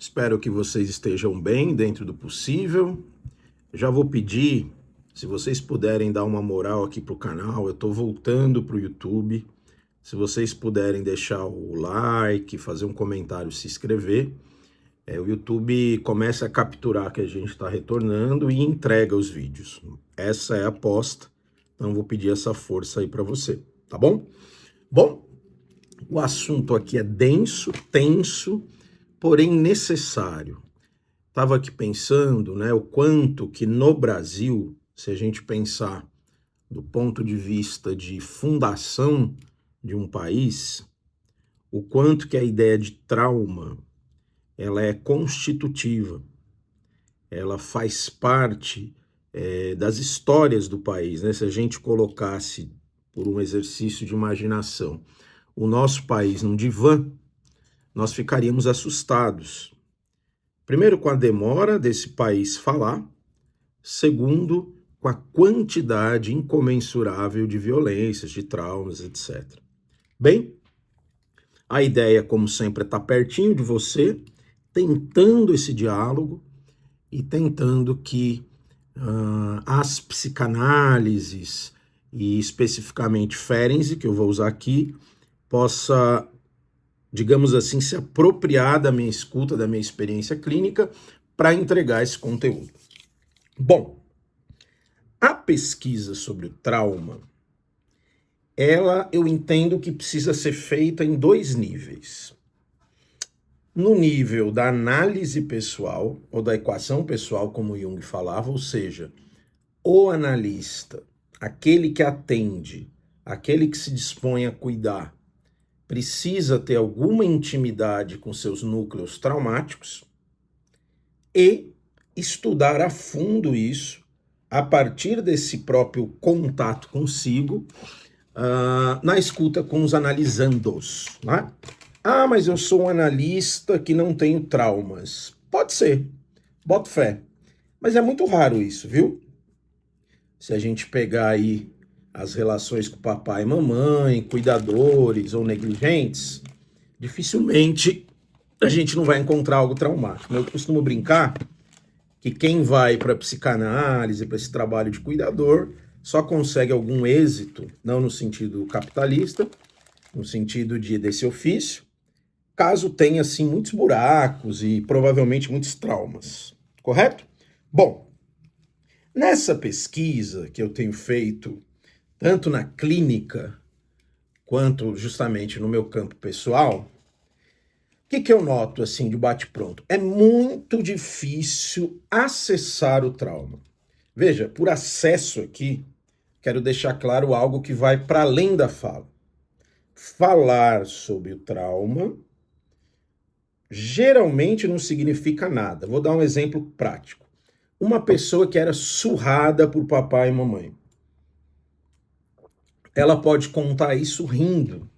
Espero que vocês estejam bem dentro do possível. Já vou pedir, se vocês puderem dar uma moral aqui pro canal, eu tô voltando pro YouTube. Se vocês puderem deixar o like, fazer um comentário, se inscrever, o YouTube começa a capturar que a gente está retornando e entrega os vídeos. Essa é a aposta, então vou pedir essa força aí para você, tá bom? Bom, o assunto aqui é denso, tenso, porém necessário. Estava aqui pensando, né, o quanto que no Brasil, se a gente pensar do ponto de vista de fundação de um país, o quanto que a ideia de trauma, ela é constitutiva, ela faz parte das histórias do país, né? Se a gente colocasse, por um exercício de imaginação, o nosso país num divã, nós ficaríamos assustados. Primeiro, com a demora desse país falar. Segundo, com a quantidade incomensurável de violências, de traumas, etc. Bem, a ideia, como sempre, é estar pertinho de você, tentando esse diálogo e tentando que as psicanálises, e especificamente Ferenczi, que eu vou usar aqui, possa, digamos assim, se apropriar da minha escuta, da minha experiência clínica, para entregar esse conteúdo. Bom, a pesquisa sobre o trauma, eu entendo que precisa ser feita em dois níveis. No nível da análise pessoal, ou da equação pessoal, como Jung falava, ou seja, o analista, aquele que atende, aquele que se dispõe a cuidar, precisa ter alguma intimidade com seus núcleos traumáticos e estudar a fundo isso, a partir desse próprio contato consigo, na escuta com os analisandos, né? Ah, mas eu sou um analista que não tenho traumas. Pode ser, boto fé. Mas é muito raro isso, viu? Se a gente pegar aí as relações com papai e mamãe, cuidadores ou negligentes, dificilmente a gente não vai encontrar algo traumático. Eu costumo brincar que quem vai para psicanálise, para esse trabalho de cuidador, só consegue algum êxito, não no sentido capitalista, no sentido desse ofício, caso tenha, assim, muitos buracos e provavelmente muitos traumas, correto? Bom, nessa pesquisa que eu tenho feito, tanto na clínica, quanto justamente no meu campo pessoal, o que eu noto, assim, de bate-pronto? É muito difícil acessar o trauma. Veja, por acesso aqui, quero deixar claro algo que vai para além da fala. Falar sobre o trauma geralmente não significa nada. Vou dar um exemplo prático. Uma pessoa que era surrada por papai e mamãe. Ela pode contar isso rindo.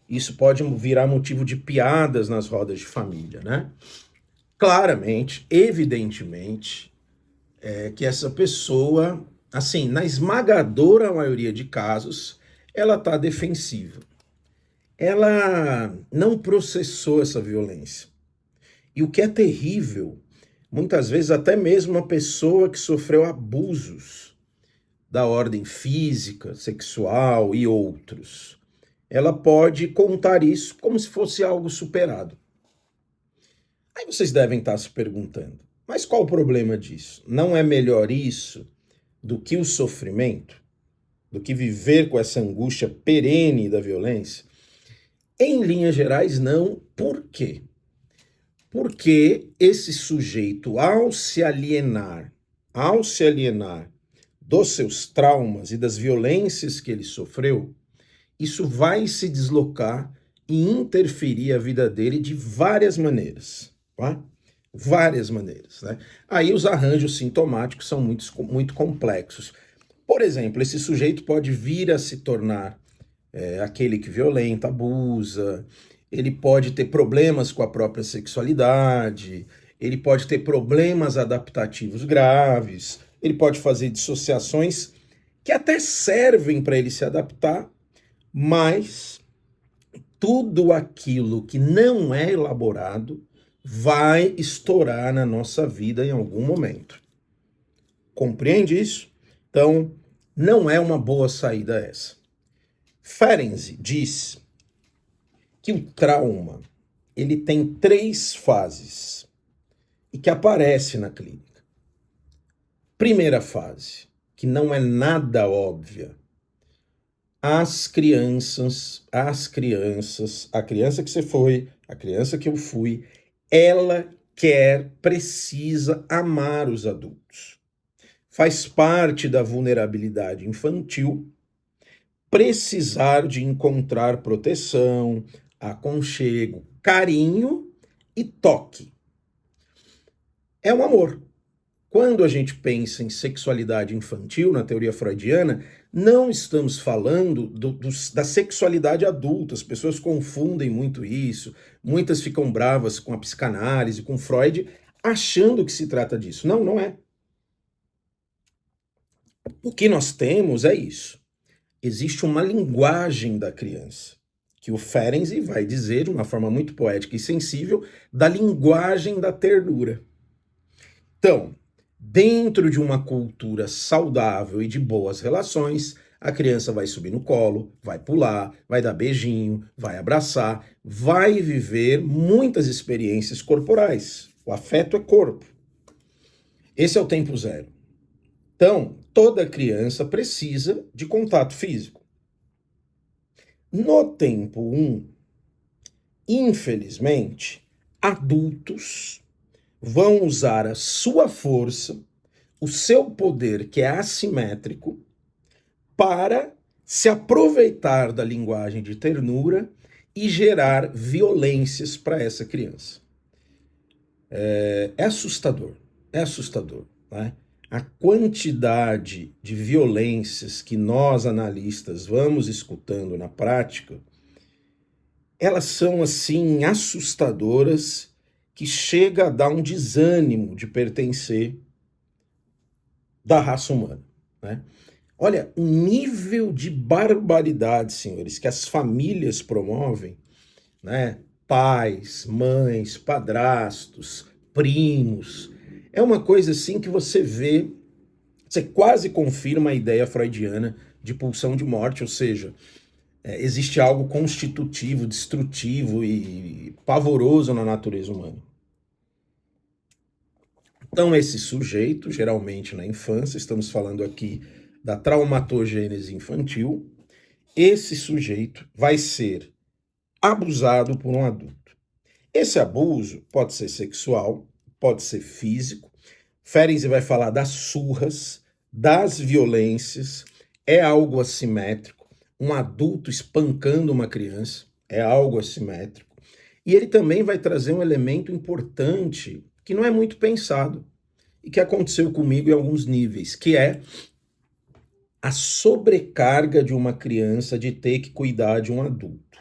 Isso pode virar motivo de piadas nas rodas de família, né? Claramente, evidentemente, que essa pessoa, assim, na esmagadora maioria de casos, ela está defensiva. Ela não processou essa violência. E o que é terrível, muitas vezes até mesmo uma pessoa que sofreu abusos da ordem física, sexual e outros, ela pode contar isso como se fosse algo superado. Aí vocês devem estar se perguntando, mas qual o problema disso? Não é melhor isso do que o sofrimento? Do que viver com essa angústia perene da violência? Em linhas gerais, não. Por quê? Porque esse sujeito, ao se alienar dos seus traumas e das violências que ele sofreu, isso vai se deslocar e interferir a vida dele de várias maneiras, tá? Várias maneiras, né? Aí os arranjos sintomáticos são muito complexos. Por exemplo, esse sujeito pode vir a se tornar aquele que violenta, abusa, ele pode ter problemas com a própria sexualidade, ele pode ter problemas adaptativos graves, ele pode fazer dissociações que até servem para ele se adaptar, mas tudo aquilo que não é elaborado vai estourar na nossa vida em algum momento. Compreende isso? Então, não é uma boa saída essa. Ferenczi diz que o trauma ele tem 3 fases e que aparece na clínica. Primeira fase, que não é nada óbvia. A criança que você foi, a criança que eu fui, ela precisa amar os adultos. Faz parte da vulnerabilidade infantil precisar de encontrar proteção, aconchego, carinho e toque. É um amor. Quando a gente pensa em sexualidade infantil, na teoria freudiana, não estamos falando da sexualidade adulta. As pessoas confundem muito isso. Muitas ficam bravas com a psicanálise, com Freud, achando que se trata disso. Não, não é. O que nós temos é isso. Existe uma linguagem da criança, que o Ferenczi vai dizer de uma forma muito poética e sensível, da linguagem da ternura. Então, dentro de uma cultura saudável e de boas relações, a criança vai subir no colo, vai pular, vai dar beijinho, vai abraçar, vai viver muitas experiências corporais. O afeto é corpo. Esse é o tempo zero. Então, toda criança precisa de contato físico. No tempo 1, infelizmente, adultos vão usar a sua força, o seu poder, que é assimétrico, para se aproveitar da linguagem de ternura e gerar violências para essa criança. É assustador, né? A quantidade de violências que nós, analistas, vamos escutando na prática, elas são, assim, assustadoras, que chega a dar um desânimo de pertencer da raça humana, né? Olha, o nível de barbaridade, senhores, que as famílias promovem, né? Pais, mães, padrastos, primos, é uma coisa assim que você vê, você quase confirma a ideia freudiana de pulsão de morte, ou seja, existe algo constitutivo, destrutivo e pavoroso na natureza humana. Então esse sujeito, geralmente na infância, estamos falando aqui da traumatogênese infantil, esse sujeito vai ser abusado por um adulto. Esse abuso pode ser sexual, pode ser físico. Ferenczi vai falar das surras, das violências, é algo assimétrico. Um adulto espancando uma criança é algo assimétrico. E ele também vai trazer um elemento importante que não é muito pensado e que aconteceu comigo em alguns níveis, que é a sobrecarga de uma criança de ter que cuidar de um adulto.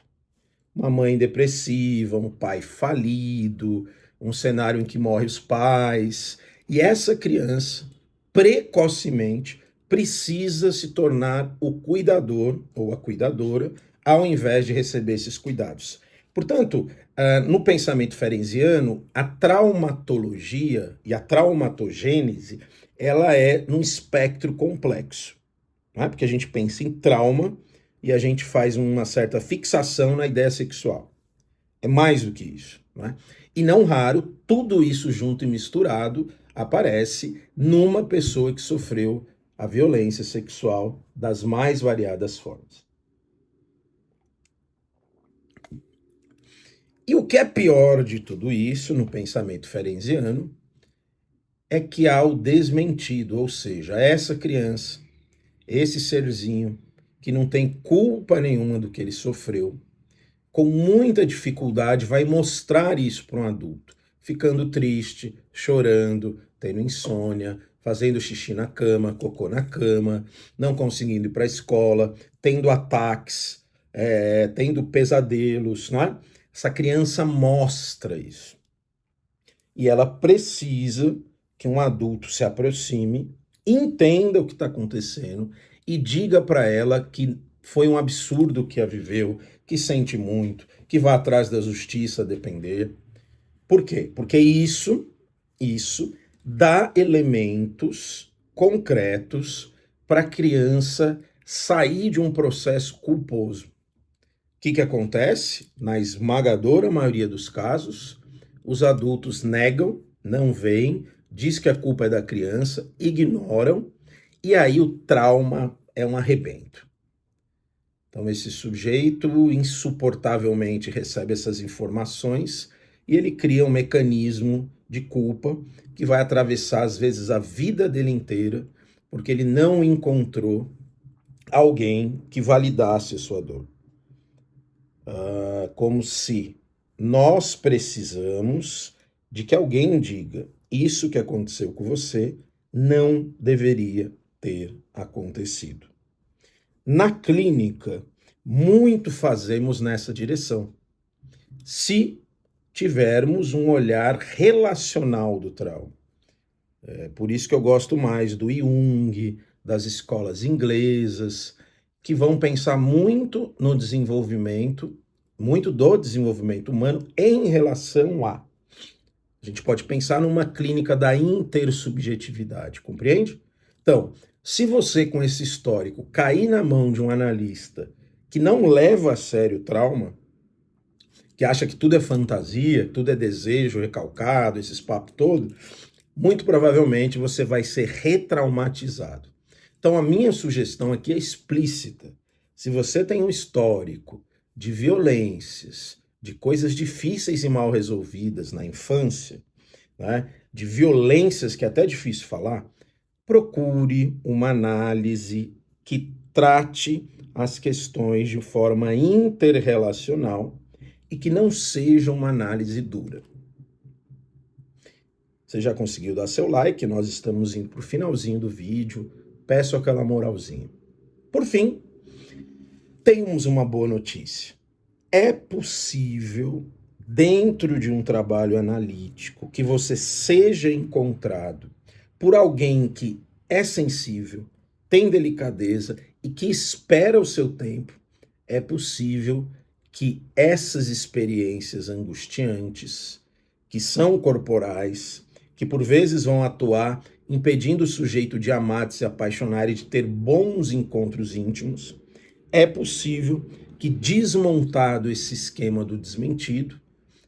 Uma mãe depressiva, um pai falido, um cenário em que morrem os pais. E essa criança, precocemente, precisa se tornar o cuidador ou a cuidadora, ao invés de receber esses cuidados. Portanto, no pensamento ferenciano, a traumatologia e a traumatogênese, ela é num espectro complexo, né? Porque a gente pensa em trauma e a gente faz uma certa fixação na ideia sexual. É mais do que isso, né? E não raro, tudo isso junto e misturado aparece numa pessoa que sofreu a violência sexual das mais variadas formas. E o que é pior de tudo isso, no pensamento ferenciano, é que há o desmentido, ou seja, essa criança, esse serzinho, que não tem culpa nenhuma do que ele sofreu, com muita dificuldade vai mostrar isso para um adulto, ficando triste, chorando, tendo insônia, fazendo xixi na cama, cocô na cama, não conseguindo ir para a escola, tendo ataques, tendo pesadelos, não é? Essa criança mostra isso. E ela precisa que um adulto se aproxime, entenda o que está acontecendo e diga para ela que foi um absurdo que a viveu, que sente muito, que vá atrás da justiça a depender. Por quê? Porque isso dá elementos concretos para a criança sair de um processo culposo. O que acontece? Na esmagadora maioria dos casos, os adultos negam, não veem, diz que a culpa é da criança, ignoram, e aí o trauma é um arrebento. Então esse sujeito insuportavelmente recebe essas informações e ele cria um mecanismo de culpa que vai atravessar às vezes a vida dele inteira, porque ele não encontrou alguém que validasse a sua dor. Como se nós precisamos de que alguém diga: isso que aconteceu com você não deveria ter acontecido. Na clínica, muito fazemos nessa direção, se tivermos um olhar relacional do trauma. É por isso que eu gosto mais do Jung, das escolas inglesas, que vão pensar muito no desenvolvimento, muito do desenvolvimento humano em relação a. A gente pode pensar numa clínica da intersubjetividade, compreende? Então, se você com esse histórico cair na mão de um analista que não leva a sério o trauma, que acha que tudo é fantasia, tudo é desejo recalcado, esses papos todos, muito provavelmente você vai ser retraumatizado. Então a minha sugestão aqui é explícita. Se você tem um histórico de violências, de coisas difíceis e mal resolvidas na infância, né, de violências que é até difícil falar, procure uma análise que trate as questões de forma interrelacional e que não seja uma análise dura. Você já conseguiu dar seu like, nós estamos indo para o finalzinho do vídeo, peço aquela moralzinha. Por fim, temos uma boa notícia. É possível, dentro de um trabalho analítico, que você seja encontrado por alguém que é sensível, tem delicadeza e que espera o seu tempo. É possível que essas experiências angustiantes, que são corporais, que por vezes vão atuar impedindo o sujeito de amar, de se apaixonar e de ter bons encontros íntimos, é possível que, desmontado esse esquema do desmentido,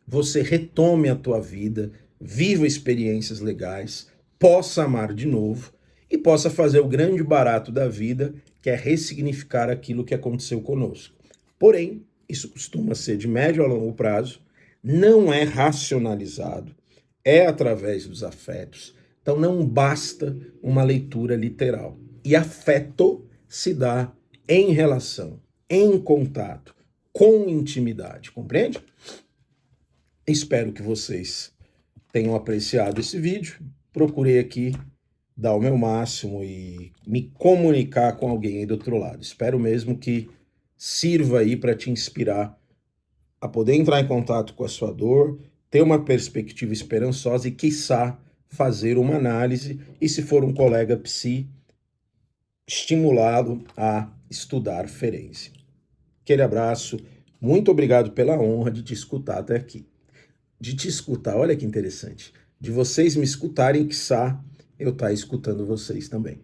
você retome a tua vida, viva experiências legais, possa amar de novo e possa fazer o grande barato da vida, que é ressignificar aquilo que aconteceu conosco. Porém, isso costuma ser de médio a longo prazo, não é racionalizado, é através dos afetos. Então não basta uma leitura literal. E afeto se dá em relação, em contato, com intimidade, compreende? Espero que vocês tenham apreciado esse vídeo. Procurei aqui dar o meu máximo e me comunicar com alguém aí do outro lado. Espero mesmo que sirva aí para te inspirar a poder entrar em contato com a sua dor, ter uma perspectiva esperançosa e, quiçá, fazer uma análise e, se for um colega psi, estimulá-lo a estudar Ferenczi. Aquele abraço, muito obrigado pela honra de te escutar até aqui. De te escutar, olha que interessante, de vocês me escutarem, quiçá eu estar escutando vocês também.